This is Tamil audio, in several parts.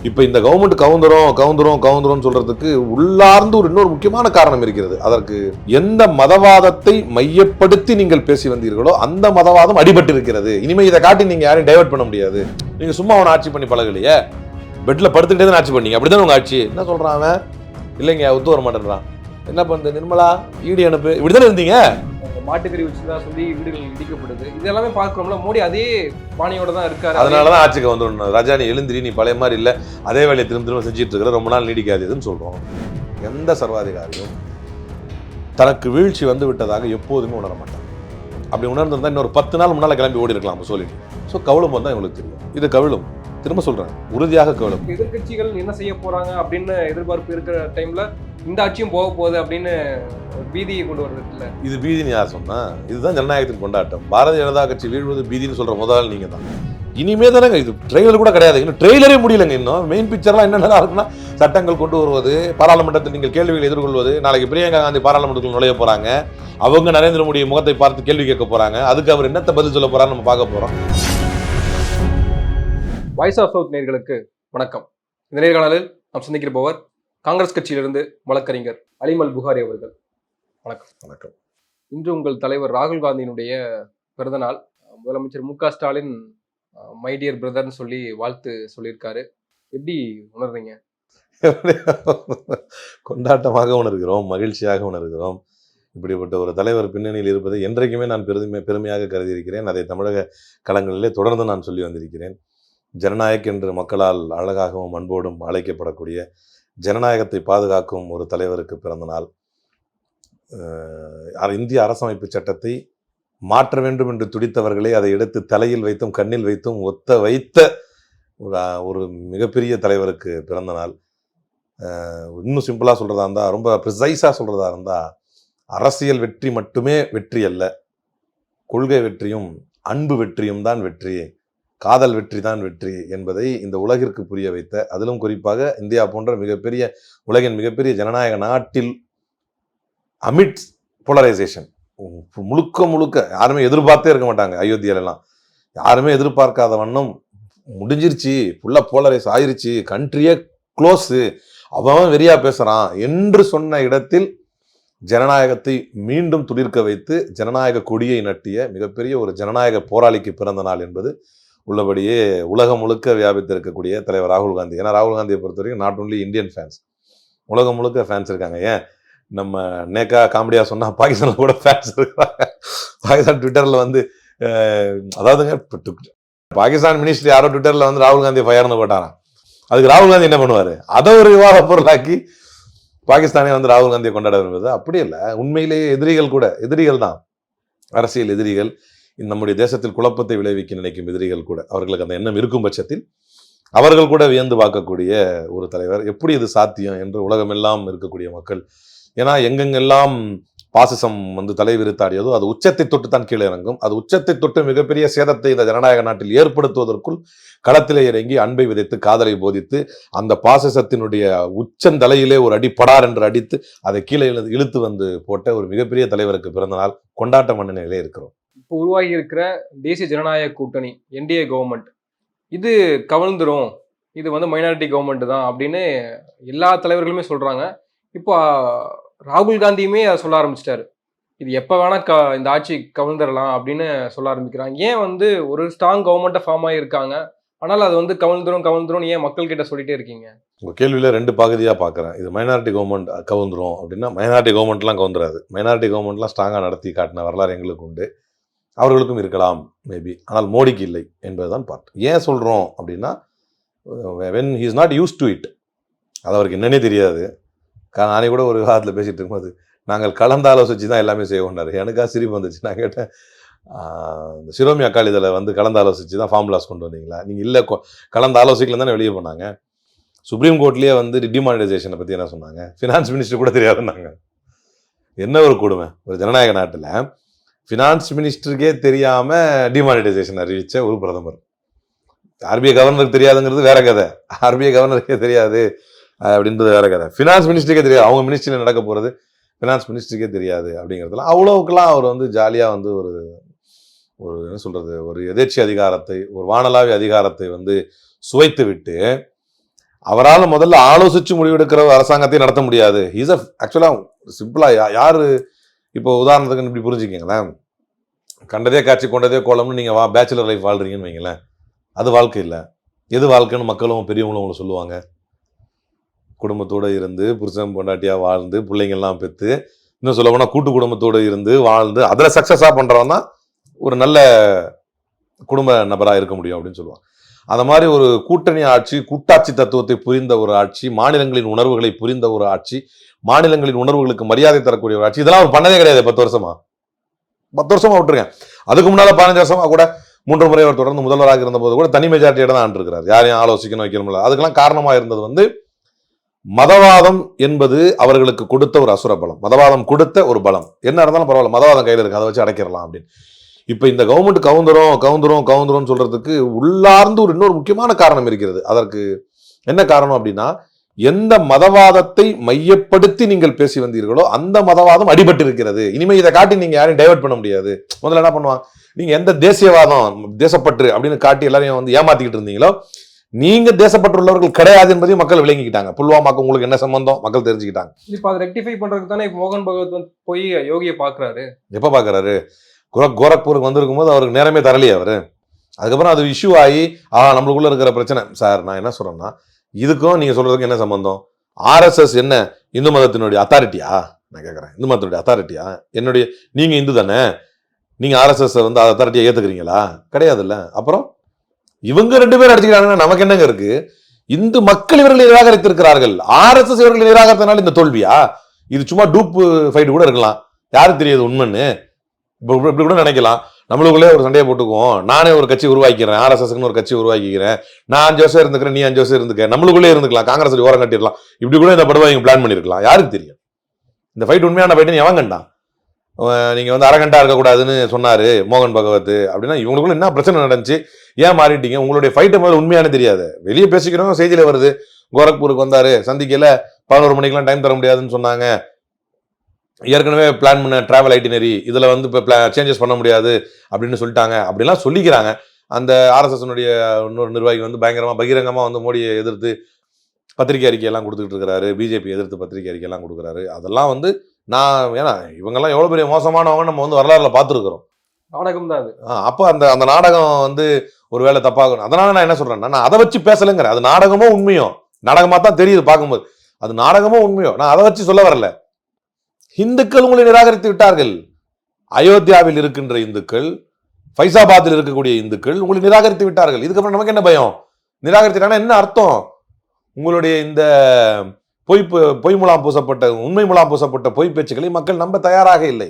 இப்போ இந்த கவர்மெண்ட் கவுந்துரும் சொல்றதுக்கு உள்ளார்ந்து ஒரு இன்னொரு முக்கியமான காரணம் இருக்கிறது. அதற்கு எந்த மதவாதத்தை மையப்படுத்தி நீங்கள் பேசி வந்தீர்களோ அந்த மதவாதம் அடிபட்டு இருக்கிறது. இனிமே இதை காட்டி நீங்க யாரையும் டைவர்ட் பண்ண முடியாது. நீங்க சும்மா அவனை ஆட்சி பண்ணி பழகலையே, பெட்ல படுத்துக்கிட்டே தான் ஆட்சி பண்ணீங்க, அப்படிதான் உங்க ஆட்சி. என்ன சொல்றான் அவன்? இல்லைங்க ஒத்து வர மாட்டேன்றான். என்ன பண்ணுது நிர்மலா, ஈடி அனுப்பு, இப்படிதானே இருந்தீங்க. மாட்டுக்கறி வச்சுதான் சொல்லி வீடுகள் இடிக்கப்படுது. இது எல்லாமே பார்க்கிறோம்ல, மோடி அதே பாணியோட தான் இருக்காரு. அதனாலதான் ஆட்சிக்கு வந்துடணும். ராஜா நீ எழுந்திரி, நீ பழைய மாதிரி இல்லை, அதே வேலையை திரும்ப செஞ்சுட்டு இருக்கிற, ரொம்ப நாள் நீடிக்காதுன்னு சொல்றோம். எந்த சர்வாதிகாரியும் தனக்கு வீழ்ச்சி வந்து விட்டதாக எப்போதுமே உணர மாட்டாங்க. அப்படி உணர்ந்திருந்தா இன்னொரு 10 நாள் முன்னால கிளம்பி ஓடி இருக்கலாம் சொல்லிட்டு. ஸோ கவிழும் தான் இவங்களுக்கு தெரியும். இது கவிழும், திரும்ப சொல்றேன், உறுதியாக கவிழும். எதிர்கட்சிகள் என்ன செய்ய போறாங்க அப்படின்னு எதிர்பார்ப்பு இருக்கிற டைம்ல இந்த ஆட்சியும் போக போகுது அப்படின்னு பீதியை கொண்டு வர்றதுல இது பீதின்னு யார் சொன்னா? இதுதான் ஜனநாயகத்தின் கொண்டாட்டம். பாரதிய ஜனதா கட்சி வீழ்வது பீதின்னு சொல்ற முதல் நீங்க தான். இனிமே தானேங்க, இது ட்ரெய்லர் கூட கிடையாது, இன்னும் ட்ரெய்லரே முடியலங்க. இன்னும் மெயின் பிக்சர்லாம் என்னென்ன இருக்குன்னா, சட்டங்கள் கொண்டு வருவது, பாராளுமன்றத்தில் நீங்கள் கேள்விகளை எதிர்கொள்வது. நாளைக்கு பிரியங்கா காந்தி பாராளுமன்றத்தில் நுழைய போறாங்க, அவங்க நரேந்திர மோடி முகத்தை பார்த்து கேள்வி கேட்க போறாங்க. அதுக்கு அவர் என்னத்தை பதில் சொல்ல போறான்னு நம்ம பார்க்க போறோம். வாய்ஸ் ஆஃப் சவுத் நேயர்களுக்கு வணக்கம். இந்த நேர்காணலில் நாம் சந்திக்கிறபவர் காங்கிரஸ் கட்சியிலிருந்து வழக்கறிஞர் அலிம் அல் புகாரி அவர்கள். வணக்கம். வணக்கம். இன்று உங்கள் தலைவர் ராகுல் காந்தியினுடைய பிறந்தநாள். முதலமைச்சர் மு க ஸ்டாலின் மை டியர் பிரதர்னு சொல்லி வாழ்த்து சொல்லியிருக்காரு. எப்படி உணர்றீங்க? கொண்டாட்டமாக உணர்கிறோம், மகிழ்ச்சியாக உணர்கிறோம். இப்படிப்பட்ட ஒரு தலைவர் பின்னணியில் இருப்பதை என்றைக்குமே நான் பெருமையாக கருதியிருக்கிறேன். அதை தமிழக களங்களிலே தொடர்ந்து நான் சொல்லி வந்திருக்கிறேன். ஜனநாயக் என்று மக்களால் அழகாகவும் அன்போடும் அழைக்கப்படக்கூடிய, ஜனநாயகத்தை பாதுகாக்கும் ஒரு தலைவருக்கு பிறந்த நாள். இந்திய அரசமைப்பு சட்டத்தை மாற்ற வேண்டும் என்று துடித்தவர்களை அதை எடுத்து தலையில் வைத்தும் கண்ணில் வைத்தும் ஒத்த வைத்த ஒரு மிகப்பெரிய தலைவருக்கு பிறந்த நாள். இன்னும் சிம்பிளாக சொல்கிறதா இருந்தால், ரொம்ப ப்ரிசைஸாக சொல்கிறதா இருந்தால், அரசியல் வெற்றி மட்டுமே வெற்றி அல்ல, கொள்கை வெற்றியும் அன்பு வெற்றியும் தான் வெற்றி, காதல் வெற்றி தான் வெற்றி என்பதை இந்த உலகிற்கு புரிய வைத்த, அதிலும் குறிப்பாக இந்தியா போன்ற மிகப்பெரிய உலகின் மிகப்பெரிய ஜனநாயக நாட்டில் அமிட் போலரைசேஷன் முழுக்க யாருமே எதிர்பார்த்தே இருக்க மாட்டாங்க. அயோத்தியிலலாம் யாருமே எதிர்பார்க்காத வண்ணம் முடிஞ்சிருச்சு, ஃபுல்லாக போலரைஸ் ஆயிருச்சு, கண்ட்ரியே க்ளோஸு, அவன் வெறியா பேசுகிறான் என்று சொன்ன இடத்தில் ஜனநாயகத்தை மீண்டும் துளிர்க்க வைத்து ஜனநாயக கொடியை நட்டிய மிகப்பெரிய ஒரு ஜனநாயக போராளிக்கு பிறந்த நாள் என்பது உள்ளபடியே உலகம் முழுக்க வியாபித்திருக்கக்கூடிய தலைவர் ராகுல் காந்தி. ஏன்னா ராகுல் காந்தியை பொறுத்த வரைக்கும் நாட் ஒன்லி இந்தியன் ஃபேன்ஸ், உலகம் முழுக்க ஃபேன்ஸ் இருக்காங்க. ஏன் நம்ம நேக்கா காமெடியாக சொன்னால் பாகிஸ்தானில் கூட ஃபேன்ஸ் இருக்கிறாங்க. பாகிஸ்தான் ட்விட்டரில் வந்து அதாவதுங்க, பாகிஸ்தான் மினிஸ்டர் யாரோ ட்விட்டரில் வந்து ராகுல் காந்தியை ஃபயர்னு போட்டாராம். அதுக்கு ராகுல் காந்தி என்ன பண்ணுவார்? அதை ஒரு விவாத பொருளாக்கி பாகிஸ்தானே வந்து ராகுல் காந்தியை கொண்டாட விரும்புது. அப்படி இல்லை, உண்மையிலேயே எதிரிகள் தான், அரசியல் எதிரிகள், நம்முடைய தேசத்தில் குழப்பத்தை விளைவிக்க நினைக்கும் எதிரிகள் கூட, அவர்களுக்கு அந்த எண்ணம் இருக்கும் பட்சத்தில் அவர்கள் கூட வியந்து பார்க்கக்கூடிய ஒரு தலைவர். எப்படி இது சாத்தியம் என்று உலகமெல்லாம் இருக்கக்கூடிய மக்கள், ஏன்னா எங்கெங்கெல்லாம் பாசிசம் வந்து தலைவிரித்தாடியதோ அது உச்சத்தை தொட்டு தான் கீழே இறங்கும். அது உச்சத்தை தொட்டு மிகப்பெரிய சேதத்தை இந்த ஜனநாயக நாட்டில் ஏற்படுத்துவதற்குள் களத்திலே இறங்கி அன்பை விதைத்து காதலை போதித்து அந்த பாசிசத்தினுடைய உச்சந்தலையிலே ஒரு அடி படார் என்று அடித்து அதை கீழே இழுத்து வந்து போட்ட ஒரு மிகப்பெரிய தலைவருக்கு பிறந்த நாள் கொண்டாட்ட மன்னனிலே இருக்கிறோம். இப்போ உருவாகி இருக்கிற தேசிய ஜனநாயக கூட்டணி என்டிஏ கவர்மெண்ட் இது கவிழ்ந்துரும், இது வந்து மைனாரிட்டி கவர்மெண்ட் தான் அப்படின்னு எல்லா தலைவர்களுமே சொல்றாங்க. இப்போ ராகுல் காந்தியுமே அதை சொல்ல ஆரம்பிச்சிட்டாரு. இது எப்போ வேணா இந்த ஆட்சி கவிழ்ந்துடலாம் அப்படின்னு சொல்ல ஆரம்பிக்கிறாங்க. ஏன் வந்து ஒரு ஸ்ட்ராங் கவர்மெண்ட்டை ஃபார்ம் ஆகியிருக்காங்க, ஆனால் அது வந்து கவிழ்ந்துரும் ஏன் மக்கள் கிட்ட சொல்லிட்டே இருக்கீங்க? உங்கள் கேள்வியில் 2 பகுதியாக பார்க்குறேன். இது மைனாரிட்டி கவர்மெண்ட் கவுந்துரும் அப்படின்னா, மைனாரிட்டி கவர்மெண்ட்லாம் கவுந்துராது. மைனாரிட்டி கவர்மெண்ட்லாம் ஸ்ட்ராங்காக நடத்தி காட்டின வரலாறு எங்களுக்கு உண்டு, அவர்களுக்கும் இருக்கலாம் மேபி, ஆனால் மோடிக்கு இல்லை என்பதுதான் பார்ட். ஏன் சொல்கிறோம் அப்படின்னா, when he is not use to it, அது அவருக்கு என்னன்னே தெரியாது. நானே கூட ஒரு விவாதத்தில் பேசிகிட்டு இருக்கும்போது, நாங்கள் கலந்து ஆலோசித்து தான் எல்லாமே செய்வோம்னாரு. எனக்காக சிரிப்பு வந்துச்சு. நான் கேட்டேன், இந்த சிரோமி அக்காளி இதில் வந்து கலந்து ஆலோசித்து தான் ஃபார்முலாஸ் கொண்டு வந்தீங்களா? நீங்கள் இல்லை, கலந்து ஆலோசிக்கல தானே வெளியே போனாங்க. சுப்ரீம் கோர்ட்லேயே வந்து டிமானிட்டைசேஷனை பற்றி என்ன சொன்னாங்க? ஃபினான்ஸ் மினிஸ்டர் கூட தெரியாதுன்னாங்க. என்ன ஒரு கொடுமை! ஒரு ஜனநாயக நாட்டில் ஃபினான்ஸ் மினிஸ்டருக்கே தெரியாமல் டிமானிட்டைசேஷன் அறிவித்த ஒரு பிரதமர். ஆர்பிஐ கவர்னருக்கு தெரியாதுங்கிறது வேற கதை, ஆர்பிஐ கவர்னருக்கே தெரியாது அப்படின்றது வேற கதை. ஃபினான்ஸ் மினிஸ்டருக்கே தெரியாது, அவங்க மினிஸ்ட்ரியில் நடக்க போகிறது ஃபினான்ஸ் மினிஸ்டருக்கே தெரியாது அப்படிங்கிறதுலாம் அவ்வளோவுக்கெல்லாம் அவர் வந்து ஜாலியாக வந்து ஒரு என்ன சொல்கிறது, ஒரு எதேச்சி அதிகாரத்தை, ஒரு வானளாவிய அதிகாரத்தை வந்து சுவைத்து விட்டு அவரால் முதல்ல ஆலோசிச்சு முடிவெடுக்கிற அரசாங்கத்தை நடத்த முடியாது. ஆக்சுவலா சிம்பிளா யாரு இப்போ உதாரணத்துக்கு இப்படி புரிஞ்சுக்கீங்களேன், கண்டதே காட்சி கொண்டதே கோலம்னு நீங்க பேச்சுலர் லைஃப் வாழ்றீங்கன்னு வைங்களேன், அது வாழ்க்கை இல்லை. எது வாழ்க்கைன்னு மக்களும் பெரியவங்களும் உங்களுக்கு சொல்லுவாங்க. குடும்பத்தோடு இருந்து புருஷன் பொண்டாட்டியா வாழ்ந்து பிள்ளைங்கள்லாம் பெற்று இன்னும் சொல்ல போனால் கூட்டு குடும்பத்தோடு இருந்து வாழ்ந்து அதில் சக்ஸஸாக பண்ணுறவன் தான் ஒரு நல்ல குடும்ப நபராக இருக்க முடியும் அப்படின்னு சொல்லுவாங்க. அந்த மாதிரி ஒரு கூட்டணி ஆட்சி, கூட்டாட்சி தத்துவத்தை புரிந்த ஒரு ஆட்சி, மாநிலங்களின் உணர்வுகளை புரிந்த ஒரு ஆட்சி, மாநிலங்களின் உணர்வுகளுக்கு மரியாதை தரக்கூடிய ஒரு ஆட்சி, இதெல்லாம் அவர் பண்ணதே கிடையாது. 10 வருஷமா விட்டுருங்க. அதுக்கு முன்னால 15 வருஷமா கூட 3 முறை அவர் தொடர்ந்து முதல்வராக இருந்த போது கூட தனி மெஜாரிட்டியோட தான் ஆண்டிருக்கிறார். யாரையும் ஆலோசிக்கணும் வைக்கணும்ல. அதுக்கெல்லாம் காரணமாக இருந்தது வந்து மதவாதம் என்பது அவர்களுக்கு கொடுத்த ஒரு அசுர பலம், மதவாதம் கொடுத்த ஒரு பலம். என்ன இருந்தாலும் பரவாயில்ல, மதவாதம் கையில் இருக்கு, அதை வச்சு அடைக்கிடலாம் அப்படின்னு. இப்போ இந்த கவர்மெண்ட் கவுந்துரும் சொல்றதுக்கு உள்ளார்ந்து ஒரு இன்னொரு முக்கியமான காரணம் இருக்கிறது. அதற்கு என்ன காரணம் அப்படின்னா, எந்த மதவாதத்தை மையப்படுத்தி நீங்கள் பேசி வந்தீர்களோ அந்த மதவாதம் அடிபட்டு இருக்கிறது. இனிமே இதை காட்டி நீங்க யாரையும் டைவர்ட் பண்ண முடியாது. முதல்ல என்ன பண்ணுவாங்க, நீங்க எந்த தேசியவாதம் தேசப்பற்று அப்படின்னு காட்டி எல்லாரையும் வந்து ஏமாத்திக்கிட்டு இருந்தீங்களோ, நீங்க தேசப்பற்றுள்ளவர்கள் கிடையாது என்பதையும் மக்கள் விளங்கிக்கிட்டாங்க. புல்வாமாக்கு உங்களுக்கு என்ன சம்பந்தம் மக்கள் தெரிஞ்சுக்கிட்டாங்க. இப்போ அதை ரெக்டிஃபை பண்றதுக்கு தானே இப்போ மோகன் பகவத் வந்து போய் யோகியை பாக்குறாரு. எப்ப பாக்குறாரு? கோரக்பூருக்கு வந்திருக்கும் போது அவருக்கு நேரமே தரலையே அவரு. அதுக்கப்புறம் அது இஷ்யூ ஆகி நம்மளுக்குள்ள இருக்கிற பிரச்சனை. சார் நான் என்ன சொல்றேன்னா, இதுக்கும் நீங்க சொல்றதுக்கு என்ன சம்பந்தம்? ஆர்எஸ்எஸ் என்ன இந்து மதத்தினுடைய அத்தாரிட்டியா? நான் கேட்கறேன், இந்து மதத்தினுடைய அத்தாரிட்டியா? நீங்க இந்து தானே, நீங்க ஆர்எஸ்எஸ் வந்து அத்தாரிட்டியா ஏத்துக்கிறீங்களா? கிடையாதுல்ல. அப்புறம் இவங்க 2 பேரும் அடிச்சுக்கிறாங்கன்னா நமக்கு என்னங்க இருக்கு? இந்து மக்கள் இவர்களை நிராகரித்திருக்கிறார்கள். ஆர்எஸ்எஸ் இவர்களை நிராகரித்தனால இந்த தோல்வியா? இது சும்மா டூப் ஃபைட் கூட இருக்கலாம், யாருக்கு தெரியாது உண்மைன்னு. இப்படி கூட நினைக்கலாம், நம்மளுக்குள்ளே ஒரு சண்டையை போட்டுக்குவோம், நானே ஒரு கட்சி உருவாக்கிறேன், ஆர்எஸ்எஸ்ன்னு ஒரு கட்சி உருவாக்கிக்கிறேன், நான் 5 வருஷம் இருந்துக்கிறேன், நீ 5 வருஷம் இருந்துக்க, நம்மளுக்குள்ளே இருந்துக்கலாம், காங்கிரஸ் ஓரம் கட்டிடலாம், இப்படி கூட இந்த படுவா இவங்க பிளான் பண்ணிருக்கலாம். யாருக்கு தெரியும் இந்த ஃபைட் உண்மையான ஃபைட்டுன்னு எவன் கண்டான்? நீங்க வந்து அரகண்டா இருக்கக்கூடாதுன்னு சொன்னாரு மோகன் பகவத் அப்படின்னா இவங்களுக்குள்ள என்ன பிரச்சனை நடந்துச்சு, ஏன் மாறிட்டீங்க? உங்களுடைய ஃபைட்டை முதல்ல உண்மையான தெரியாது, வெளியே பேசிக்கிறோம், செய்தியில வருது. கோரக்பூருக்கு வந்தாரு, சந்திக்கல, 11 மணிக்கெல்லாம் டைம் தர முடியாதுன்னு சொன்னாங்க, ஏற்கனவே பிளான் பண்ண டிராவல் ஐட்டினரி இதுல வந்து இப்போ சேஞ்சஸ் பண்ண முடியாது அப்படின்னு சொல்லிட்டாங்க, அப்படிலாம் சொல்லிக்கிறாங்க. அந்த ஆர்எஸ்எஸ்னுடைய இன்னொரு நிர்வாகி வந்து பயங்கரமா பகிரங்கமா வந்து மோடியை எதிர்த்து பத்திரிகை அறிக்கையெல்லாம் கொடுத்துக்கிட்டு இருக்கிறாரு, பிஜேபி எதிர்த்து பத்திரிகை அறிக்கையெல்லாம் கொடுக்குறாரு. அதெல்லாம் வந்து ஏன்னா இவங்கெல்லாம் எவ்வளவு பெரிய மோசமானவங்க நம்ம வந்து வரலாறுல பார்த்துருக்கிறோம். நாடகம் தான் அது. அப்போ அந்த நாடகம் வந்து ஒரு வேலை தப்பாகணும். அதனால நான் என்ன சொல்றேன்னா, நான் அதை வச்சு பேசலைங்கிறேன். அது நாடகமோ உண்மையோ, நாடகமா தான் தெரியுது பார்க்கும்போது, அது நாடகமோ உண்மையோ, நான் அதை வச்சு சொல்ல வரல. இந்துக்கள் உங்களை நிராகரித்து விட்டார்கள். அயோத்தியாவில் இருக்கின்ற இந்துக்கள், ஃபைசாபாத்தில் இருக்கக்கூடிய இந்துக்கள் உங்களை நிராகரித்து விட்டார்கள். இதுக்கப்புறம் நமக்கு என்ன பயம்? நிராகரித்துட்டாங்கன்னா என்ன அர்த்தம்? உங்களுடைய இந்த பொய் முலாம் பூசப்பட்ட, உண்மை முலாம் பூசப்பட்ட பொய் பேச்சுக்களை மக்கள் நம்ப தயாராக இல்லை.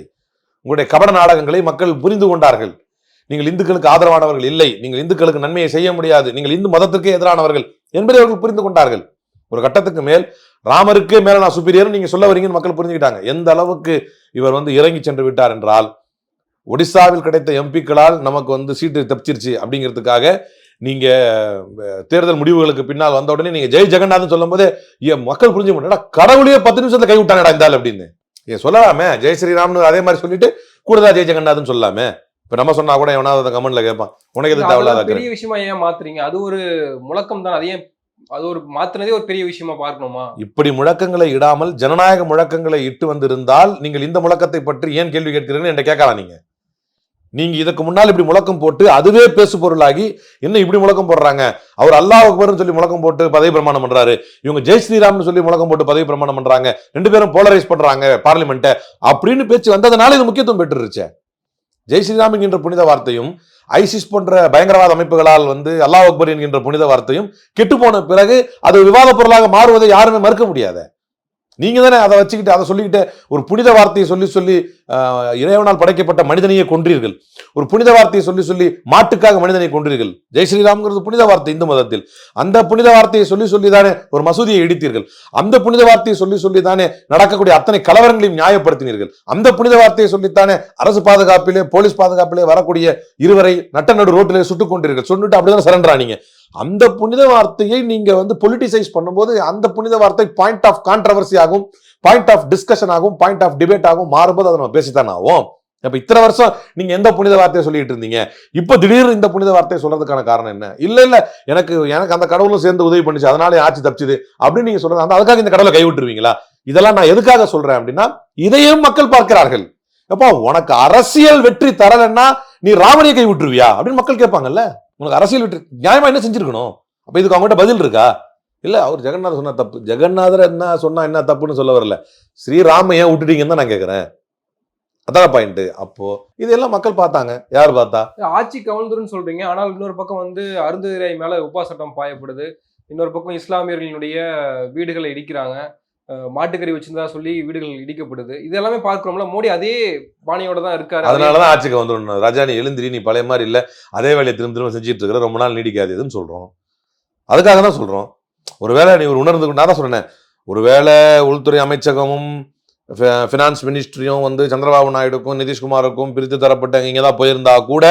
உங்களுடைய கபட நாடகங்களை மக்கள் புரிந்து கொண்டார்கள். நீங்கள் இந்துக்களுக்கு ஆதரவானவர்கள் இல்லை, நீங்கள் இந்துக்களுக்கு நன்மையை செய்ய முடியாது, நீங்கள் இந்து மதத்திற்கே எதிரானவர்கள் என்பதை அவர்கள் புரிந்து கொண்டார்கள். ஒரு கட்டத்துக்கு மேல் ராமருக்கே மேல நான் சுப்பீரியர் நீங்க சொல்ல வரீங்கன்னு மக்கள் புரிஞ்சுக்கிட்டாங்க. எந்த அளவுக்கு இவர் வந்து இறங்கி சென்று விட்டார் என்றால், ஒடிசாவில் கிடைத்த எம்பிக்களால் நமக்கு வந்து சீட்டு தப்பிச்சிருச்சு அப்படிங்கிறதுக்காக நீங்க தேர்தல் முடிவுகளுக்கு பின்னால் வந்த உடனே நீங்க ஜெய் ஜெகநாதன் சொல்லும் போதே மக்கள் புரிஞ்சு மாட்டா, கடவுளையே 10 நிமிஷத்துல கை விட்டானடா இருந்தால் அப்படின்னு சொல்லலாமே. ஜெய் ஸ்ரீராம்னு அதே மாதிரி சொல்லிட்டு கூடுதலா ஜெய் ஜெகநாதன் சொல்லலாமே. இப்ப நம்ம சொன்னா கூட எவனாவது கமெண்ட்ல கேட்பான், உனக்கு எது தேவையில்லாத பெரிய விஷயமா ஏன் மாத்துறீங்க? அது ஒரு முழக்கம் தான், அதையே அது ஒரு மாத்தினதே ஒரு பெரிய விஷயமா பார்க்கணுமா? இப்படி முழக்கங்களை இடாமல் ஜனநாயக முழக்கங்களை இட்டு வந்திருந்தால் நீங்கள் இந்த முழக்கத்தை பற்றி ஏன் கேள்வி கேட்கிறீங்கன்னு என்ன கேட்கலாம். நீங்க இதுக்கு முன்னால் இப்படி முழக்கம் போட்டு அதுவே பேசு பொருளாகி என்ன இப்படி முழக்கம் போடுறாங்க, அவர் அல்லாஹ் அக்பர்னு சொல்லி முழக்கம் போட்டு பதவி பிரமாணம் பண்றாரு, இவங்க ஜெய் ஸ்ரீராம்னு சொல்லி முழக்கம் போட்டு பதவி பிரமாணம் பண்றாங்க, 2 பேரும் போலரைஸ் பண்றாங்க பார்லிமெண்ட்டை அப்படின்னு பேச்சு வந்ததுனால இது முக்கியத்துவம் பெற்றுருச்சு. ஜெய் ஸ்ரீராம் என்கின்ற புனித வார்த்தையும் ஐசிஸ் போன்ற பயங்கரவாத அமைப்புகளால் வந்து அல்லாஹ் அக்பர் என்கின்ற புனித வார்த்தையும் கெட்டு போன பிறகு அது விவாத பொருளாக மாறுவதை யாருமே மறுக்க முடியாது. நீங்க தானே அதை வச்சுக்கிட்டு அதை சொல்லிக்கிட்டு ஒரு புனித வார்த்தையை சொல்லி சொல்லி இறைவனால் படைக்கப்பட்ட மனிதனையே கொன்றீர்கள், ஒரு புனித வார்த்தையை சொல்லி சொல்லி மாட்டுக்காக மனிதனை கொன்றீர்கள். ஜெய் ஸ்ரீராம்ங்கிறது புனித வார்த்தை இந்து மதத்தில். அந்த புனித வார்த்தையை சொல்லி சொல்லி தானே ஒரு மசூதியை இடித்தீர்கள். அந்த புனித வார்த்தையை சொல்லி சொல்லி தானே நடக்கக்கூடிய அத்தனை கலவரங்களையும் நியாயப்படுத்தினீர்கள். அந்த புனித வார்த்தையை சொல்லித்தானே அரசு பாதுகாப்பிலே போலீஸ் பாதுகாப்பிலே வரக்கூடிய இருவரை நட்ட நடு ரோட்டிலே சுட்டுக் கொண்டீர்கள். சொல்லிட்டு அப்படிதான் சரண்டர் ஆனீங்க. அந்த புனித வார்த்தையை நீங்க வந்து பொலிட்டிசைஸ் பண்ணும்போது அந்த புனித வார்த்தை பாயிண்ட் ஆஃப் கான்ட்ரவர்சி ஆகும், பாயிண்ட் ஆஃப் டிஸ்கஷன் ஆகும், பாயிண்ட் ஆஃப் டிபேட் ஆகும். மாறும்போது அதை நம்ம பேசித்தான் ஆகும். அப்ப இத்தனை வருஷம் நீங்க எந்த புனித வார்த்தையை சொல்லிட்டு இருந்தீங்க, இப்ப திடீர்னு இந்த புனித வார்த்தையை சொல்றதுக்கான காரணம் என்ன? இல்ல எனக்கு அந்த கடவுளும் சேர்ந்து உதவி பண்ணிச்சு, அதனால ஆட்சி தப்பிச்சுது அப்படின்னு நீங்க சொல்றது, அந்த அதுக்காக இந்த கடவுளை கைவிட்டுருவீங்களா? இதெல்லாம் நான் எதுக்காக சொல்றேன் அப்படின்னா, இதையும் மக்கள் பார்க்கிறார்கள். அப்போ உனக்கு அரசியல் வெற்றி தரலன்னா நீ ராமனையை கை விட்டுருவியா அப்படின்னு மக்கள் கேட்பாங்கல்ல. உனக்கு அரசியல் வெற்றி நியாயமா என்ன செஞ்சிருக்கணும்? அப்ப இதுக்கு அவங்ககிட்ட பதில் இருக்கா? இல்ல அவர் ஜெகநாதர் சொன்னா தப்பு, ஜெகநாதர் என்ன சொன்னா என்ன தப்புன்னு சொல்ல வரல, ஸ்ரீராம ஏன் விட்டுட்டீங்கன்னு தான் நான் கேட்கிறேன். அதான் பாயிண்ட். அப்போ இதெல்லாம் மக்கள் பார்த்தாங்க. யார் பார்த்தா? ஆட்சி கவிழ்ந்துருன்னு சொல்றீங்க, ஆனால் இன்னொரு பக்கம் வந்து அருந்ததிரை மேல உபா சட்டம் பாயப்படுது, இன்னொரு பக்கம் இஸ்லாமியர்களுடைய வீடுகளை இடிக்கிறாங்க, மாட்டுக்கறி வச்சிருந்தா சொல்லி வீடுகள் இடிக்கப்படுது. இது எல்லாமே பார்க்கிறோம்ல. மோடி அதே பாணியோட தான் இருக்காரு. அதனாலதான் ஆட்சிக்கு வந்துடணும். ராஜா நீ எழுந்திரி, நீ பழைய மாதிரி இல்ல, அதே வேலையை திரும்ப திரும்ப செஞ்சுட்டு இருக்கிற, ரொம்ப நாள் நீடிக்காதுன்னு சொல்றோம். அதுக்காக தான் சொல்றோம். ஒருவேளை நீ ஒரு உணர்ந்து, நான் தான் சொன்னேன், ஒருவேளை உள்துறை அமைச்சகமும் ஃபினான்ஸ் மினிஸ்ட்ரியும் வந்து சந்திரபாபு நாயுடுக்கும் நிதிஷ்குமாருக்கும் பிரித்து தரப்பட்ட இங்கே தான் போயிருந்தா கூட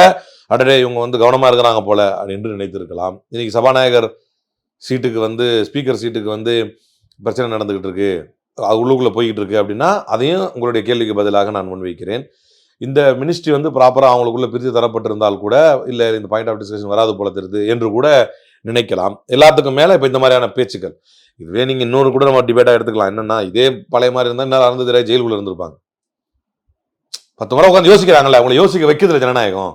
அடடே இவங்க வந்து கவனமா இருக்கிறாங்க போல அப்படின்னு நினைத்திருக்கலாம். இன்னைக்கு சபாநாயகர் சீட்டுக்கு வந்து, ஸ்பீக்கர் சீட்டுக்கு வந்து பிரச்சனை நடந்துகிட்டு இருக்கு, உள்ளுக்குள்ள போய்கிட்டு இருக்கு அப்படின்னா அதையும் உங்களுடைய கேள்விக்கு பதிலாக நான் முன்வைக்கிறேன். இந்த மினிஸ்ட்ரி வந்து ப்ராப்பரா அவங்களுக்குள்ள பிரித்து தரப்பட்டிருந்தால் கூட இல்ல இந்த பாயிண்ட் ஆஃப் டிஸ்கஷன் வராது போல தெரியுது என்று கூட நினைக்கலாம். எல்லாத்துக்கும் மேல இப்ப இந்த மாதிரியான பேச்சுக்கள், இதுவே நீங்க இன்னொரு கூட நம்ம டிபேட்டா எடுத்துக்கலாம். என்னன்னா, இதே பழைய மாதிரி இருந்தா இன்னும் அருந்ததிரை ஜெயிலுக்குள்ள இருந்திருப்பாங்க. 10 முறை உட்காந்து யோசிக்கிறாங்கல்ல, அவங்களை யோசிக்க வைக்கிறதுல ஜனநாயகம்.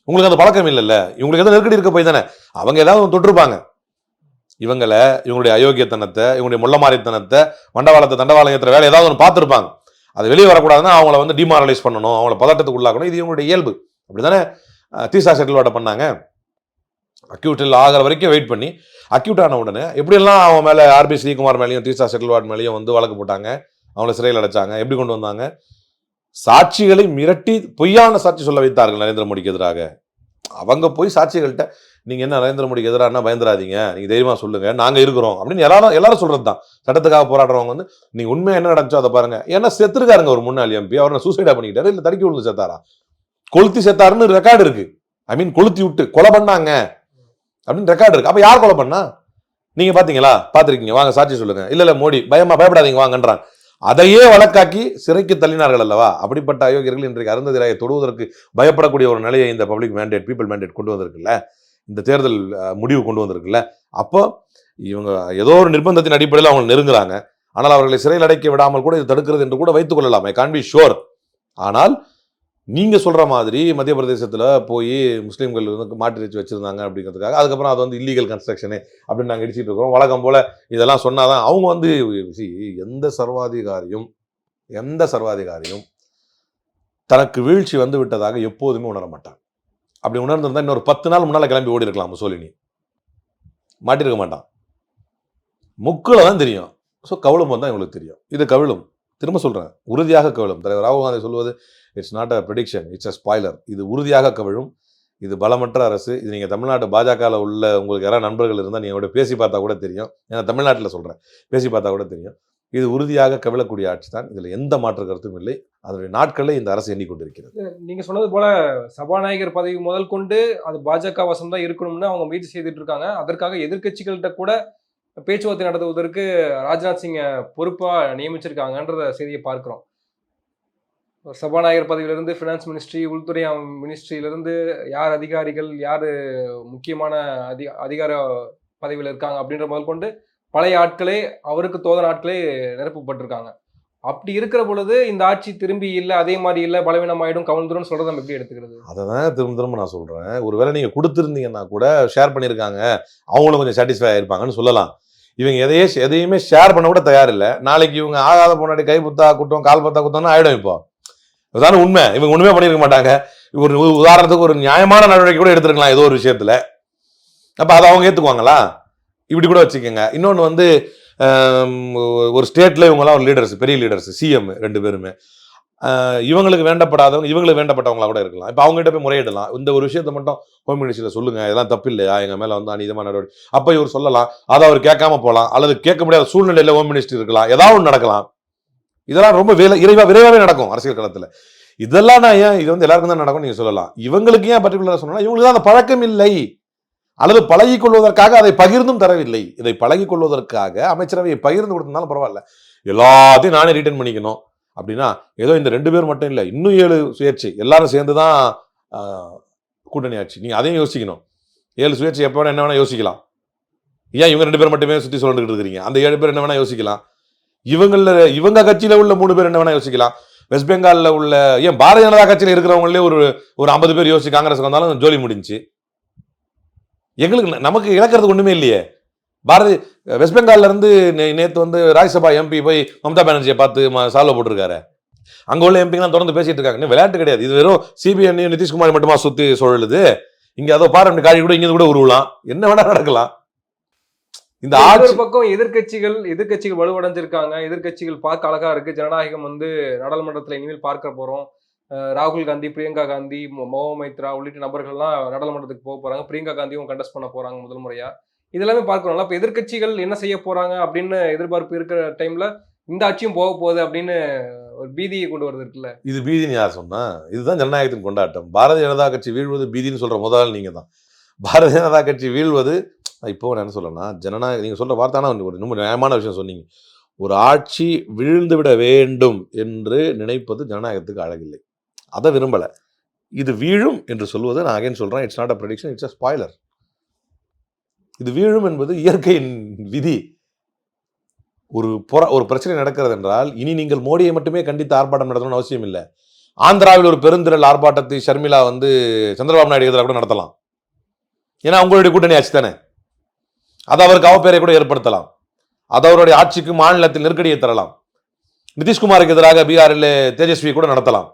உங்களுக்கு அந்த பழக்கம் இல்லைல்ல, இவங்களுக்கு எதாவது நெருக்கடி இருக்க போய் தானே அவங்க ஏதாவது தொட்டிருப்பாங்க. இவங்களை, இவங்களுடைய அயோக்கியத்தனத்தை, இவங்களுடைய முள்ளமாரித்தனத்தை, வண்டவாளத்தை தண்டவாளம் ஏற்றுற வேலை ஏதாவது ஒன்று பார்த்துருப்பாங்க. அது வெளியே வரக்கூடாதுன்னா அவங்கள வந்து டிமாரலைஸ் பண்ணணும், அவங்கள பதட்டத்துக்கு உள்ளாக்கணும். இது இவங்களுடைய இயல்பு. அப்படித்தானே தீசா செட்டில்வாட்ட பண்ணாங்க. அக்யூட்டில் ஆகிற வரைக்கும் வெயிட் பண்ணி, அக்யூட் ஆன உடனே எப்படியெல்லாம் அவன் மேலே ஆர்பி ஸ்ரீகுமார் மேலேயும் தீசா செட்டில்வாட் மேலேயும் வந்து வழக்கு போட்டாங்க, அவங்கள சிறையில் அடைச்சாங்க. எப்படி கொண்டு வந்தாங்க? சாட்சிகளை மிரட்டி பொய்யான சாட்சி சொல்ல வைத்தார்கள் நரேந்திர மோடிக்கு எதிராக. அவங்க போய் சாட்சிகள்கிட்ட, நீங்க என்ன நரேந்திர மோடிக்கு எதிராக பயந்துராதீங்க, நீங்க தைரியமா சொல்லுங்க, நாங்க இருக்கிறோம் அப்படின்னு எல்லாரும் சொல்றது தான். சட்டத்துக்காக போராடுறவங்க வந்து நீங்க உண்மையா என்ன நடந்துச்சோ அதை பாருங்க. ஏன்னா செத்துருக்காருங்க ஒரு முன்னாள் எம்பி, அவர் சூசைடா பண்ணிக்கிட்டாரு, இல்ல தடுக்கி விழுந்து செத்தாரா, கொளுத்தி செத்தாருன்னு ரெக்கார்டு இருக்கு. ஐ மீன் கொளுத்தி விட்டு கொலை பண்ணாங்க அப்படின்னு ரெக்கார்டு இருக்கு. அப்ப யார் கொலை பண்ணா? நீங்க பாத்தீங்களா? பாத்திருக்கீங்க, வாங்க சாட்சி சொல்லுங்க. இல்ல மோடி பயப்படாதீங்க வாங்கன்றான். அதையே வழக்காக்கி சிறைக்கு தள்ளினார்கள் அல்லவா? அப்படிப்பட்ட அயோக்கியர்கள் இன்றைக்கு அருந்ததிராயை தொடுவதற்கு பயப்படக்கூடிய ஒரு நிலையை இந்த பப்ளிக் மேண்டேட், பீப்பிள் மேண்டேட் கொண்டு வந்திருக்குல்ல, இந்த தேர்தல் முடிவு கொண்டு வந்திருக்குல்ல. அப்போ இவங்க ஏதோ ஒரு நிர்பந்தத்தின் அடிப்படையில் அவங்க நெருங்குறாங்க. ஆனால் அவர்களை சிறையில் அடைக்க விடாமல் கூட இது தடுக்கிறது என்று கூட வைத்துக் கொள்ளலாம். ஐ கான் பி ஷுர். ஆனால் நீங்க சொல்ற மாதிரி மத்திய பிரதேசத்துல போய் முஸ்லீம்கள் வந்து மாட்டு இறைச்சி வச்சிருந்தாங்க அப்படிங்கிறதுக்காக அதுக்கப்புறம் அது வந்து இல்லீகல் கன்ஸ்ட்ரக்ஷனு அப்படின்னு நாங்கள் இடிச்சிட்டு இருக்கிறோம். வழக்கம் போல இதெல்லாம் சொன்னாதான் அவங்க வந்து எந்த சர்வாதிகாரியும் தனக்கு வீழ்ச்சி வந்து விட்டதாக எப்போதுமே உணர மாட்டான். அப்படி உணர்ந்திருந்தா இன்னொரு 10 நாள் முன்னால கிளம்பி ஓடி இருக்கலாம் முசோலினி. மாட்டிருக்க மாட்டான். முக்குல தான் தெரியும். ஸோ கவிழும் தான் இவங்களுக்கு தெரியும். இது கவிழும். திரும்ப சொல்றேன், உறுதியாக கவிழும். தலைவர் ராகுல் காந்தி சொல்வது it's not a prediction, it's a spoiler. இது உறுதியாக கவிழும். இது பலமற்ற அரசு. இது நீங்கள் தமிழ்நாட்டு பாஜகவில் உள்ள உங்களுக்கு யாராவது நண்பர்கள் இருந்தால் நீங்கள் பேசி பார்த்தா கூட தெரியும். ஏன்னா தமிழ்நாட்டில் சொல்கிறேன், பேசி பார்த்தா கூட தெரியும். இது உறுதியாக கவிழக்கூடிய ஆட்சி தான். இதில் எந்த மாற்று கருத்தும் இல்லை. அதனுடைய நாட்களில் இந்த அரசு எண்ணிக்கொண்டிருக்கிறது. நீங்கள் சொன்னது போல சபாநாயகர் பதவி முதல் கொண்டு அது பாஜக வசம் தான் இருக்கணும்னு அவங்க முயற்சி செய்துட்டு இருக்காங்க. அதற்காக எதிர்கட்சிகள்கிட்ட கூட பேச்சுவார்த்தை நடத்துவதற்கு ராஜ்நாத் சிங்கை பொறுப்பா நியமிச்சிருக்காங்கன்ற செய்தியை பார்க்கிறோம். சபாநாயகர் பதவியிலிருந்து ஃபினான்ஸ் மினிஸ்ட்ரி, உள்துறை மினிஸ்ட்ரியிலிருந்து யார் அதிகாரிகள், யார் முக்கியமான அதிகார பதவியில் இருக்காங்க அப்படின்ற முதல் கொண்டு பழைய ஆட்களே, அவருக்கு தோதன ஆட்களே நிரப்பப்பட்டிருக்காங்க. அப்படி இருக்கிற பொழுது இந்த ஆட்சி திரும்பி இல்லை, அதே மாதிரி இல்லை, பலவீனமாயிடும், கவிழ்ந்துரும் சொல்றதை நம்ம எப்படி எடுத்துக்கிறது? அதை தான் திரும்ப நான் சொல்றேன். ஒருவேளை நீங்க கொடுத்துருந்தீங்கன்னா கூட ஷேர் பண்ணியிருக்காங்க, அவங்களும் கொஞ்சம் சாட்டிஸ்ஃபை ஆயிருப்பாங்கன்னு சொல்லலாம். இவங்க எதையுமே ஷேர் பண்ண கூட தயார் இல்லை. நாளைக்கு இவங்க ஆகாத பொண்ணாடி கை புத்தா குற்றம், கால் பத்தா குத்தம்னு ஆயிடும். இப்போ அதுதானே உண்மை. இவங்க ஒண்ணுமே பண்ணியிருக்க மாட்டாங்க. ஒரு உதாரணத்துக்கு ஒரு நியாயமான நடவடிக்கை கூட எடுத்துருக்கலாம் ஏதோ ஒரு விஷயத்துல. அப்ப அதை அவங்க ஏத்துக்குவாங்களா? இப்படி கூட வச்சுக்கோங்க. இன்னொன்று வந்து ஒரு ஸ்டேட்ல இவங்கெல்லாம் ஒரு லீடர்ஸ், பெரிய லீடர்ஸ், சிஎம் 2 பேருமே இவங்களுக்கு வேண்டப்படாதவங்க, இவங்களுக்கு வேண்டப்பட்டவங்களா கூட இருக்கலாம். இப்போ அவங்ககிட்ட போய் முறையிடலாம், இந்த ஒரு விஷயத்த மட்டும் ஹோம் மினிஸ்டரில் சொல்லுங்க, இதெல்லாம் தப்பு இல்லையா, எங்க மேல வந்து அநீதமான நடவடிக்கை. அப்போ இவர் சொல்லலாம், அதை அவர் கேட்காம போகலாம், அல்லது கேட்க முடியாத சூழ்நிலையில ஹோம் மினிஸ்டர் இருக்கலாம், ஏதாவது ஒன்று நடக்கலாம். இதெல்லாம் ரொம்ப விரைவாகவே நடக்கும் அரசியல் களத்தில். இதெல்லாம் நான் ஏன் இது வந்து எல்லாருக்கும் தான் நடக்கும் நீங்க சொல்லலாம். இவங்களுக்கு ஏன் பர்டிகுலராக சொல்லலாம், இவங்களுக்கு தான் அந்த பழக்கம் இல்லை, அல்லது பழகிக் கொள்வதற்காக அதை பகிர்ந்தும் தரவில்லை. இதை பழகிக் கொள்வதற்காக அமைச்சரவையை பகிர்ந்து கொடுத்தனாலும் பரவாயில்ல, எல்லாத்தையும் நானே ரிட்டர்ன் பண்ணிக்கணும், அப்படின்னா ஏதோ இந்த 2 பேர் மட்டும் இல்லை, இன்னும் 7 சுயேட்சை எல்லாரும் சேர்ந்து தான் கூட்டணி ஆட்சி. நீங்க அதையும் யோசிக்கணும். 7 சுயேட்சை எப்போ வேணா என்ன வேணா யோசிக்கலாம். ஏன் இவங்க 2 பேர் மட்டுமே சுற்றி சொல்லிட்டு இருக்கிறீங்க? அந்த 7 பேர் என்ன வேணா யோசிக்கலாம். இவங்க கட்சியில உள்ள 3 பேர் என்ன வேணா யோசிக்கலாம். வெஸ்ட் பெங்கால்ல உள்ள ஏன் பாரதிய ஜனதா கட்சியில இருக்கிறவங்களே ஒரு 50 பேர் யோசிச்சு காங்கிரஸ் வந்தாலும் ஜோலி முடிஞ்சு. எங்களுக்கு நமக்கு இழக்கிறது ஒண்ணுமே இல்லையே. வெஸ்ட் பெங்கால்ல இருந்து நேத்து வந்து ராஜ்யசபா எம்பி போய் மம்தா பானர்ஜியை பார்த்து சால்வ் போட்டிருக்காரு. அங்க உள்ள எம்பிங்கெல்லாம் தொடர்ந்து பேசிட்டு இருக்காங்க. விளையாட்டு கிடையாது இது. வெறும் சிபிஐ நிதிஷ்குமார் மட்டுமா சுத்தி சொல்லுது. இங்க அதோ பார்லிமெண்ட் காடி கூட இங்க கூட உருவலாம், என்ன வேணா நடக்கலாம். இந்த ஆட்சி பக்கம் எதிர்கட்சிகள் வலுவடைஞ்சிருக்காங்க. எதிர்கட்சிகள் பார்க்க அழகா இருக்கு. ஜனநாயகம் வந்து நாடாளுமன்றத்தில் இனிமேல் பார்க்க போறோம். ராகுல் காந்தி, பிரியங்கா காந்தி, மோகா மைத்ரா உள்ளிட்ட நபர்கள்லாம் நாடாளுமன்றத்துக்கு போக போறாங்க. பிரியங்கா காந்தியும் கண்டஸ்ட் பண்ண போறாங்க முதல் முறையா. இதெல்லாமே பார்க்கணும்ல. அப்ப எதிர்கட்சிகள் என்ன செய்ய போறாங்க அப்படின்னு எதிர்பார்ப்பு இருக்கிற டைம்ல இந்த ஆட்சியும் போக போகுது அப்படின்னு ஒரு பீதியை கொண்டு வருது இருக்குல்ல. இது பீதின்னு யார் சொன்னா? இதுதான் ஜனநாயகத்தின் கொண்டாட்டம். பாரதிய ஜனதா கட்சி வீழ்வது பீதின்னு சொல்ற முதல் நீங்க தான். பாரதிய ஜனதா கட்சி வீழ்வது இப்போ நான் என்ன சொல்லணும்னா, ஜனநாயகம் நீங்க சொல்ற வார்த்தைனா ஒரு ரொம்ப நியாயமான விஷயம் சொன்னீங்க. ஒரு ஆட்சி வீழ்ந்து விட வேண்டும் என்று நினைப்பது ஜனநாயகத்துக்கு அழகில்லை. அதை விரும்பல. இது வீழும் என்று சொல்வது நான் அகைன் சொல்றேன், it's not a prediction, it's a spoiler. இது வீழும் என்பது இயற்கையின் விதி. ஒரு பிரச்சனை நடக்கிறது என்றால் இனி நீங்கள் மோடியை மட்டுமே கண்டித்து ஆர்ப்பாட்டம் நடத்தணும்னு அவசியம் இல்லை. ஆந்திராவில் ஒரு பெருந்திரள் ஆர்ப்பாட்டத்தை ஷர்மிளா வந்து சந்திரபாபு நாயுடு எதிராக கூட நடத்தலாம். ஏன்னா அவங்களுடைய கூட்டணி ஆட்சி தானே. அது அவருக்கு அவப்பேரை கூட ஏற்படுத்தலாம். அது அவருடைய ஆட்சிக்கு மாநிலத்தில் நெருக்கடியை தரலாம். நிதிஷ்குமாருக்கு எதிராக பீகாரில் தேஜஸ்வி கூட நடத்தலாம்.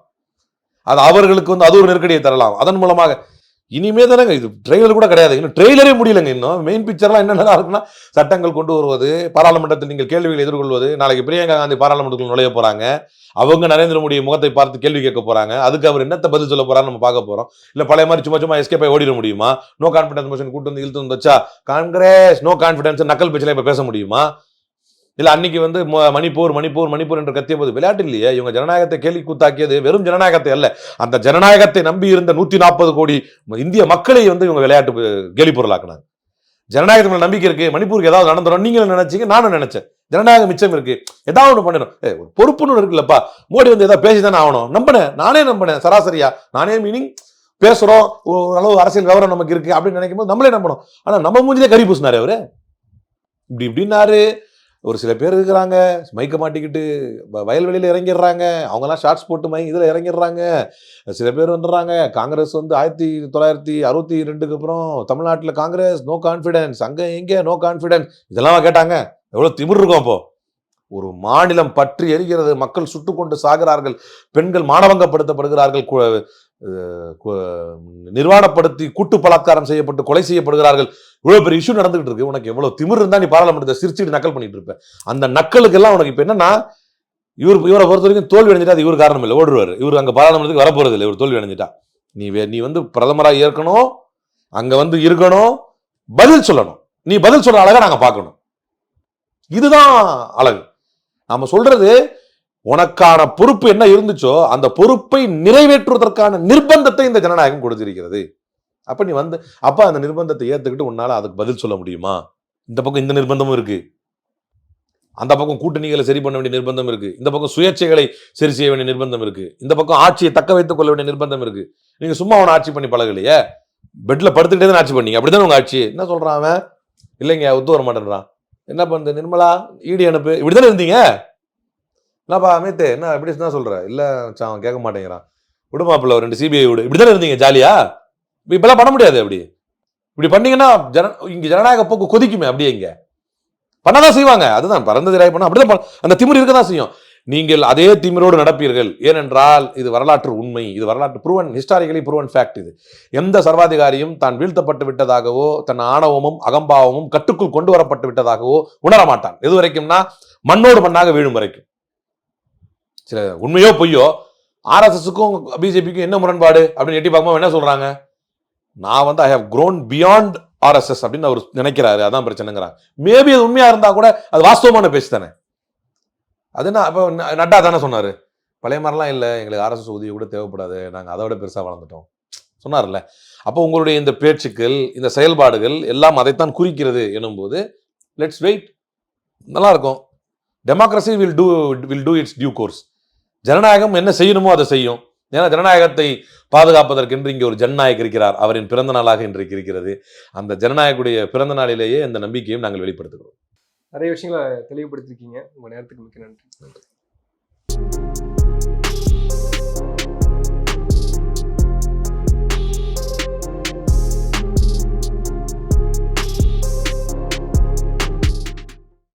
அது அவர்களுக்கு வந்து அது ஒரு நெருக்கடியை தரலாம். அதன் மூலமாக இனிமே தானேங்க, இது ட்ரெய்லர் கூட கிடையாது, இன்னும் ட்ரெய்லரே முடியலங்க. இன்னும் மெயின் பிக்சர்லாம் என்னென்ன இருக்குன்னா, சட்டங்கள் கொண்டு வருவது, பாராளுமன்றத்தில் நீங்கள் கேள்விகள் எதிர்கொள்வது. நாளைக்கு பிரியங்கா காந்தி பாராளுமன்றத்தில் நுழைய போறாங்க. அவங்க நரேந்திர மோடி முகத்தை பார்த்து கேள்வி கேட்க போறாங்க. அதுக்கு அவர் என்னத்தை பதில் சொல்ல போறான்னு நம்ம பார்க்க போறோம். இல்ல பழைய மாதிரி சும்மா எஸ்கேப் ஆகி ஓடிட முடியுமா? நோ கான்பிடன்ஸ் மோஷன் கூட்டு வந்து இழுத்து வச்சா காங்கிரஸ் நோ கான்பிடன்ஸ் நக்கல் பேச்சில் இப்ப பேச முடியுமா? இல்ல அன்னைக்கு வந்து மணிப்பூர் என்று கத்திய போது விளையாட்டு இல்லையே. இவங்க ஜனநாயகத்தை கேள்வி கூத்தாக்கியது வெறும் ஜனநாயகத்தை அல்ல, அந்த ஜனநாயகத்தை நம்பி இருந்த 140 கோடி இந்திய மக்களை வந்து இவங்க விளையாட்டு கேலி பொருளாக்குனாங்க. ஜனநாயகத்துல நம்பிக்கை இருக்கு, மணிப்பூருக்கு ஏதாவது நடந்துடும் நீங்களும் நினைச்சீங்க, நானும் நினைச்சேன். ஜனநாயகம் மிச்சம் இருக்கு, ஏதாவது ஒண்ணு பண்ணணும். ஒரு பொறுப்புன்னு இருக்குல்லப்பா. மோடி வந்து ஏதாவது பேசிதானே ஆகணும். நானே நம்பினேன் சராசரியா. நானே மீனிங் பேசுறோம், ஓரளவு அரசியல் விவரம் நமக்கு இருக்கு அப்படின்னு நினைக்கும் போது நம்மளே நம்பணும். ஆனா நம்ம மூஞ்சிலே கறி பூசினாரு அவரு. இப்படின்னாரு. ஒரு சில பேர் இருக்கிறாங்க மைக்க மாட்டிக்கிட்டு வயல்வெளியில் இறங்கிடுறாங்க. அவங்கெல்லாம் ஷார்ட்ஸ் போட்டு இதில் இறங்கிடுறாங்க. சில பேர் வந்துடுறாங்க. காங்கிரஸ் வந்து 1962 அப்புறம் தமிழ்நாட்டில் காங்கிரஸ் நோ கான்ஃபிடன்ஸ், அங்கே எங்கே நோ கான்ஃபிடன்ஸ், இதெல்லாம் கேட்டாங்க. எவ்வளோ திமிர் இருக்கும். அப்போ ஒரு மாநிலம் பற்றி எரிகிறது, மக்கள் சுட்டுக்கொண்டு சாகிறார்கள், பெண்கள் மானபங்கப்படுத்தப்படுகிறார்கள், நிர்வாணப்படுத்தி கூட்டு பலாத்காரம் செய்யப்பட்டு கொலை செய்யப்படுகிறார்கள். இவ்வளவு பெரிய இஷ்யூ நடந்துகிட்டு இருக்கு. உனக்கு எவ்வளவு திமிர் இருந்தா நீ பாராளுமன்றத்தை சிரிச்சுட்டு நக்கல் பண்ணிட்டு இருப்ப. அந்த நக்கலுக்கு எல்லாம் உனக்கு இப்ப என்னன்னா, இவரை பொறுத்த வரைக்கும் தோல்வி அடைஞ்சிட்டா அது இவர் காரணம் இல்லை, ஓடுவார். இவர் அங்க பாராளுமன்றத்துக்கு வரப்போறது இல்லை. இவர் தோல்வி அடைஞ்சிட்டா நீ வந்து பிரதமராக ஏற்கணும், அங்க வந்து இருக்கணும், பதில் சொல்லணும். நீ பதில் சொல்ற அழகா நாங்க பார்க்கணும். இதுதான் அழகு. நாம சொல்றது உனக்கான பொறுப்பு என்ன இருந்துச்சோ அந்த பொறுப்பை நிறைவேற்றுவதற்கான நிர்பந்தத்தை இந்த ஜனநாயகம் கொடுத்திருக்கிறது. அப்ப நீ வந்து அந்த நிர்பந்தத்தை ஏத்துக்கிட்டு உன்னால அதுக்கு பதில் சொல்ல முடியுமா? இந்த பக்கம் இந்த நிர்பந்தமும் இருக்கு, அந்த பக்கம் கூட்டணிகளை சரி பண்ண வேண்டிய நிர்பந்தம் இருக்கு, இந்த பக்கம் சுயேட்சைகளை சரி செய்ய வேண்டிய நிர்பந்தம் இருக்கு, இந்த பக்கம் ஆட்சியை தக்க வைத்துக் கொள்ள வேண்டிய நிர்பந்தம் இருக்கு. நீங்க சும்மா அவனை ஆட்சி பண்ணி பழகலையே, பெட்ல படுத்துக்கிட்டே தான் ஆட்சி பண்ணீங்க. அப்படிதான் உங்க ஆட்சி. என்ன சொல்றான் அவன்? இல்லைங்க ஒத்து வர மாட்டேன்றான். என்ன பண்ணுது நிர்மலா, ஈடி அனுப்பு, இப்படிதானே இருந்தீங்க. என்னப்பா அமித், என்ன இப்படி தான் சொல்ற? இல்ல அவன் கேட்க மாட்டேங்கிறான், விடுமாப்பிள்ள 2 சிபிஐ விடு, இப்படிதானே இருந்தீங்க ஜாலியா. இப்பெல்லாம் பண்ண முடியாது. அப்படி இப்படி பண்ணீங்கன்னா இங்க ஜனநாயக போக்கு கொதிக்குமே. அப்படியே இங்க பண்ணதான் செய்வாங்க. அதுதான் பறந்தது ராய் பண்ண அப்படிதான் அந்த திமிர் இருக்கதான் செய்யும். நீங்கள் அதே திமிரோடு நடப்பீர்கள். ஏனென்றால் இது வரலாற்று உண்மை, இது வரலாற்று ப்ரூவன், ஹிஸ்டாரிக்கலி ப்ரூவன் ஃபேக்ட். இது எந்த சர்வாதிகாரியும் தான் வீழ்த்தப்பட்டு விட்டதாகவோ தன் ஆணவமும் அகம்பாவமும் கட்டுக்குள் கொண்டு வரப்பட்டு விட்டதாகவோ உணர மாட்டான். எது வரைக்கும்னா மண்ணோடு மண்ணாக வீழும் வரைக்கும். சில உண்மையோ பொய்யோ, ஆர்எஸ்எஸ்க்கும் பிஜேபிக்கும் என்ன முரண்பாடு அப்படின்னு எட்டி பார்க்கும்போது என்ன சொல்றாங்க, நான் வந்து I have grown beyond RSS அப்படின்னு அவர் நினைக்கிறாரு. அதான் பிரச்சனைங்கிறாங்க. மேபி அது உண்மையா இருந்தா கூட அது வாஸ்தவமான பேச்சு தானே. அது என்ன, அப்போ நட்டா தானே சொன்னாரு, பழைய மாதிரிலாம் இல்லை, எங்களுக்கு ஆர்எஸ்எஸ் உதவி கூட தேவைப்படாது, நாங்கள் அதை விட பெருசாக வளர்ந்துட்டோம் சொன்னார்ல. அப்போ உங்களுடைய இந்த பேச்சுக்கள், இந்த செயல்பாடுகள் எல்லாம் அதைத்தான் குறிக்கிறது எனும்போது லெட்ஸ் வெயிட். நல்லா இருக்கும். Democracy will do its due course. ஜனநாயகம் என்ன செய்யணுமோ அதை செய்யும். ஏன்னா ஜனநாயகத்தை பாதுகாப்பதற்கென்று இங்கே ஒரு ஜனநாயகம் இருக்கிறார். அவரின் பிறந்த நாளாக இன்றைக்கு இருக்கிறது. அந்த ஜனநாயகனுடைய பிறந்த நாளிலேயே அந்த நம்பிக்கையும் நாங்கள் வெளிப்படுத்துகிறோம். நிறைய விஷயங்களை தெளிவுபடுத்திருக்கீங்க. உங்க நேரத்துக்கு மிக்க நன்றி.